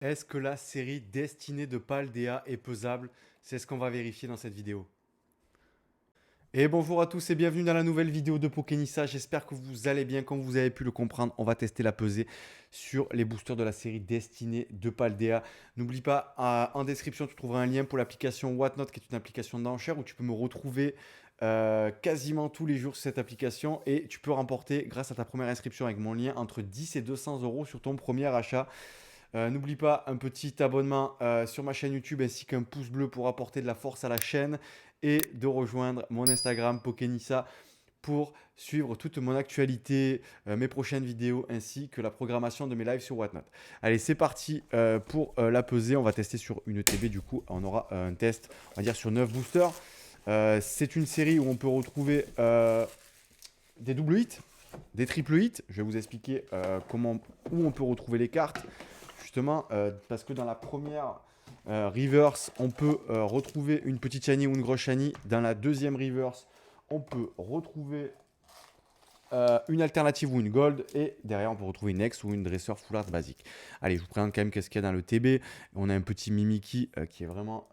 Est-ce que la série destinée de Paldea est pesable? C'est ce qu'on va vérifier dans cette vidéo. Et bonjour à tous et bienvenue dans la nouvelle vidéo de Pokénissa. J'espère que vous allez bien. Comme vous avez pu le comprendre, on va tester la pesée sur les boosters de la série destinée de Paldea. N'oublie pas, en description, tu trouveras un lien pour l'application Whatnot, qui est une application d'enchères où tu peux me retrouver quasiment tous les jours sur cette application. Et tu peux remporter, grâce à ta première inscription avec mon lien, entre 10 et 200 euros sur ton premier achat. N'oublie pas un petit abonnement sur ma chaîne YouTube ainsi qu'un pouce bleu pour apporter de la force à la chaîne et de rejoindre mon Instagram Pokénissa pour suivre toute mon actualité, mes prochaines vidéos ainsi que la programmation de mes lives sur Whatnot. Allez, c'est parti pour la pesée. On va tester sur une TB. Du coup, on aura un test, on va dire, sur 9 boosters. C'est une série où on peut retrouver des double hits, des triple hits. Je vais vous expliquer où on peut retrouver les cartes. Justement, parce que dans la première reverse, on peut retrouver une petite shiny ou une grosse shiny. Dans la deuxième reverse, on peut retrouver une alternative ou une gold. Et derrière, on peut retrouver une X ou une dresseur full art basique. Allez, je vous présente quand même qu'est-ce qu'il y a dans le TB. On a un petit Mimikyu qui est vraiment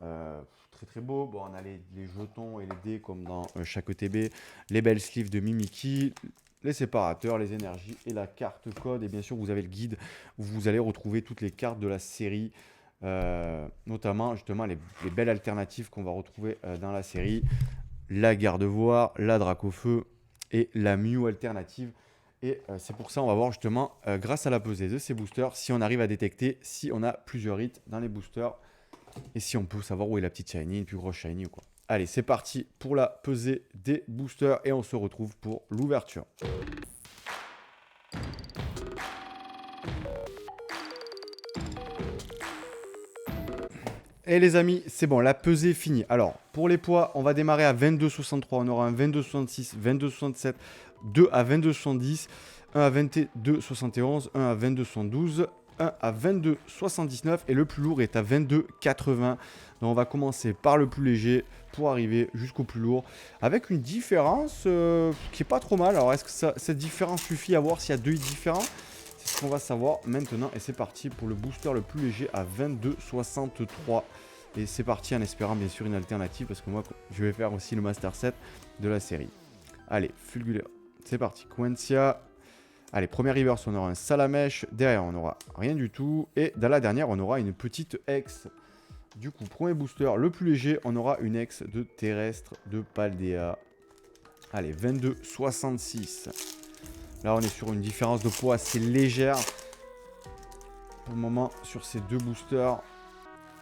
très très beau. Bon, on a les jetons et les dés comme dans chaque TB. Les belles sleeves de Mimikyu, les séparateurs, les énergies et la carte code. Et bien sûr, vous avez le guide où vous allez retrouver toutes les cartes de la série. Notamment justement les belles alternatives qu'on va retrouver dans la série. La Gardevoir, la Dracofeu et la Mew alternative. Et c'est pour ça on va voir justement, grâce à la pesée de ces boosters, si on arrive à détecter si on a plusieurs hits dans les boosters. Et si on peut savoir où est la petite shiny, une plus grosse shiny ou quoi. Allez, c'est parti pour la pesée des boosters et on se retrouve pour l'ouverture. Et les amis, c'est bon, la pesée est finie. Alors, pour les poids, on va démarrer à 22,63. On aura un 22,66, 22,67, 2 à 22,70, 1 à 22,71, 1 à 22,72, 1 à 22,79 et le plus lourd est à 22,80. Donc on va commencer par le plus léger pour arriver jusqu'au plus lourd avec une différence qui est pas trop mal. Alors est-ce que cette différence suffit à voir s'il y a deux hits différents? C'est ce qu'on va savoir maintenant et c'est parti pour le booster le plus léger à 22,63. Et c'est parti en espérant bien sûr une alternative parce que moi je vais faire aussi le Master Set de la série. Allez, Fulgulaire, c'est parti. Quentia. Allez, première reverse, on aura un Salamèche. Derrière, on aura rien du tout. Et dans la dernière, on aura une petite X. Du coup, premier booster, le plus léger, on aura une X de terrestre de Paldea. Allez, 22,66. Là, on est sur une différence de poids assez légère pour le moment sur ces deux boosters.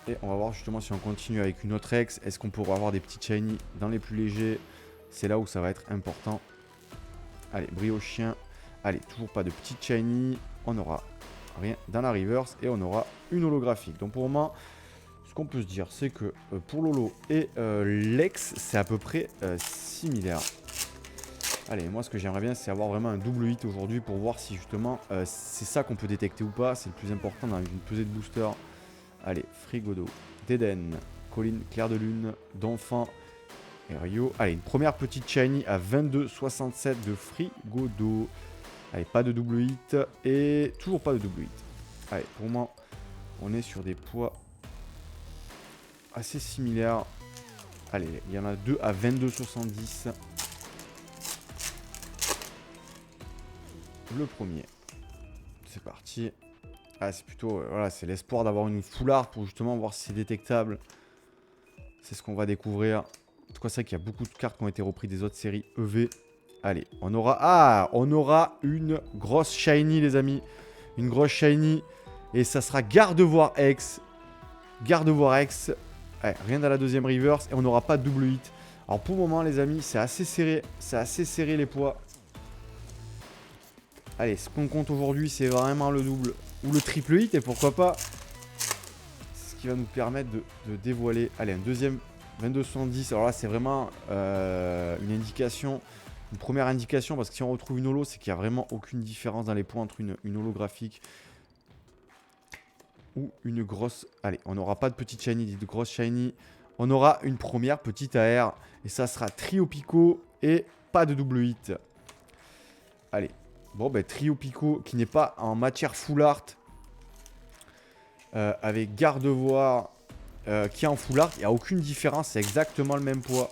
Et on va voir justement si on continue avec une autre X. Est-ce qu'on pourra avoir des petits shiny dans les plus légers? C'est là où ça va être important. Allez, Briochien. Allez, toujours pas de petits shiny. On aura rien dans la reverse et on aura une holographique. Donc pour le moment, ce qu'on peut se dire, c'est que pour Lolo et Lex, c'est à peu près similaire. Allez, moi ce que j'aimerais bien, c'est avoir vraiment un double hit aujourd'hui pour voir si justement c'est ça qu'on peut détecter ou pas. C'est le plus important dans une pesée de booster. Allez, Frigodo, Deden, Colline, Clair de Lune, D'Enfant et Rio. Allez, une première petite shiny à 22,67 de Frigodo. Allez, pas de double hit et toujours pas de double hit. Allez, pour moi, on est sur des poids assez similaires. Allez, il y en a deux à 22,70. Le premier. C'est parti. Ah, c'est plutôt... voilà, c'est l'espoir d'avoir une full art pour justement voir si c'est détectable. C'est ce qu'on va découvrir. En tout cas, c'est vrai qu'il y a beaucoup de cartes qui ont été reprises des autres séries EV. Allez, on aura... Ah, on aura une grosse shiny, les amis. Une grosse shiny. Et ça sera Gardevoir X. Gardevoir X. Ouais, rien dans la deuxième reverse. Et on n'aura pas de double hit. Alors pour le moment, les amis, c'est assez serré. C'est assez serré, les poids. Allez, ce qu'on compte aujourd'hui, c'est vraiment le double ou le triple hit. Et pourquoi pas, ce qui va nous permettre de dévoiler. Allez, un deuxième 22,70. Alors là, c'est vraiment une indication. Une première indication, parce que si on retrouve une holo, c'est qu'il n'y a vraiment aucune différence dans les points entre une holographique ou une grosse... Allez, on n'aura pas de petite shiny, de grosse shiny. On aura une première petite AR. Et ça sera Trio Pico et pas de double hit. Allez. Bon, ben Trio Pico qui n'est pas en matière full art. avec garde-voir qui est en full art. Il n'y a aucune différence, c'est exactement le même poids.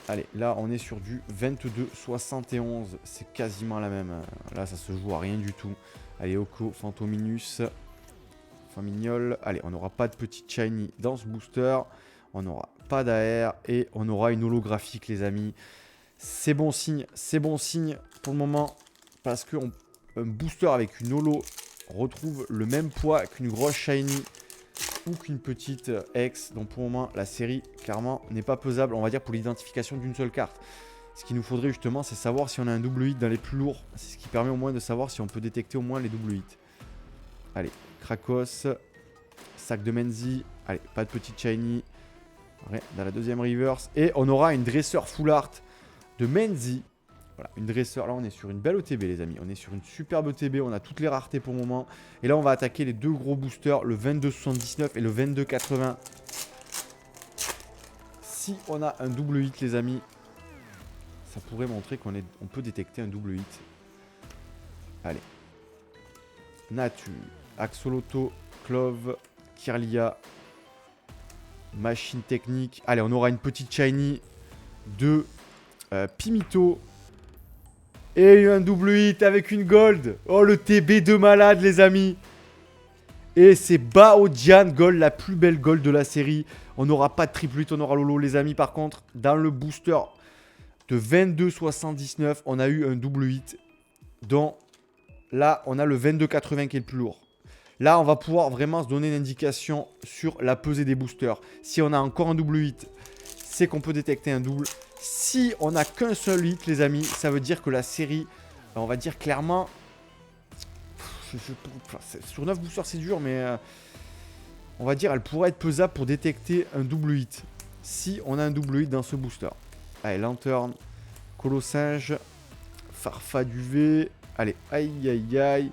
Allez, là on est sur du 22,71. C'est quasiment la même. Là ça se joue à rien du tout. Allez, Oko, Fantominus, Famignol. Allez, on n'aura pas de petit shiny dans ce booster. On n'aura pas d'AR et on aura une holographique, les amis. C'est bon signe pour le moment. Parce qu'un booster avec une holo retrouve le même poids qu'une grosse shiny ou qu'une petite X. Donc pour le moment, la série, clairement, n'est pas pesable, on va dire, pour l'identification d'une seule carte. Ce qu'il nous faudrait justement, c'est savoir si on a un double hit dans les plus lourds. C'est ce qui permet au moins de savoir si on peut détecter au moins les double hits. Allez, Krakos, sac de Menzi. Allez, pas de petite shiny. Ouais, dans la deuxième reverse. Et on aura une dresseur full art de Menzi. Voilà, une dresseur. Là, on est sur une belle ETB, les amis. On est sur une superbe ETB. On a toutes les raretés pour le moment. Et là, on va attaquer les deux gros boosters, le 22,79 et le 22,80. Si on a un double hit, les amis, ça pourrait montrer on peut détecter un double hit. Allez. Natu, Axolotl, Clove, Kirlia, Machine Technique. Allez, on aura une petite shiny de Pimito. Et un double hit avec une gold. Oh, le TB de malade, les amis. Et c'est Baojian Gold, la plus belle gold de la série. On n'aura pas de triple hit, on aura Lolo, les amis. Par contre, dans le booster de 22,79, on a eu un double hit. Donc là, on a le 22,80 qui est le plus lourd. Là, on va pouvoir vraiment se donner une indication sur la pesée des boosters. Si on a encore un double hit, c'est qu'on peut détecter un double. Si on n'a qu'un seul hit, les amis, ça veut dire que la série, on va dire clairement... sur 9 boosters, c'est dur, mais... on va dire, elle pourrait être pesable pour détecter un double hit. Si on a un double hit dans ce booster. Allez, Lanterne, Colossinge, Farfaduvé. Allez, aïe, aïe, aïe.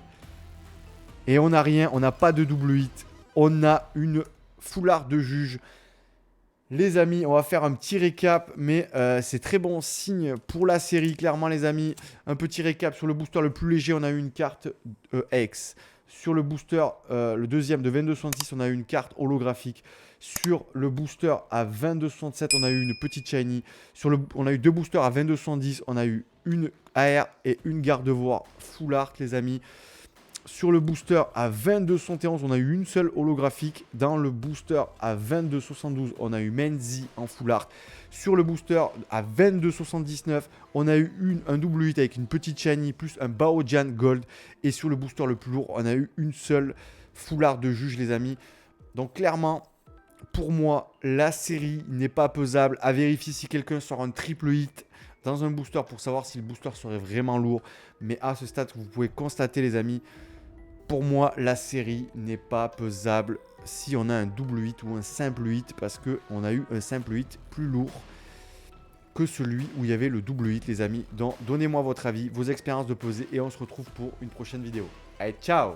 Et on n'a rien, on n'a pas de double hit. On a une foulard de juge. Les amis, on va faire un petit récap, mais c'est très bon signe pour la série, clairement les amis. Un petit récap sur le booster le plus léger, on a eu une carte X. Sur le booster, le deuxième de 22,66, on a eu une carte holographique. Sur le booster à 22,67, on a eu une petite shiny. On a eu deux boosters à 22,10, on a eu une AR et une garde-voie full art, les amis. Sur le booster à 22,71, on a eu une seule holographique. Dans le booster à 22,72, on a eu Menzi en full art. Sur le booster à 22,79, on a eu un double hit avec une petite shiny plus un Baojian Gold. Et sur le booster le plus lourd, on a eu une seule full art de juge, les amis. Donc clairement, pour moi, la série n'est pas pesable. À vérifier si quelqu'un sort un triple hit dans un booster pour savoir si le booster serait vraiment lourd. Mais à ce stade, vous pouvez constater, les amis, pour moi, la série n'est pas pesable si on a un double hit ou un simple hit, parce qu'on a eu un simple hit plus lourd que celui où il y avait le double hit, les amis. Donc, donnez-moi votre avis, vos expériences de pesée, et on se retrouve pour une prochaine vidéo. Allez, ciao!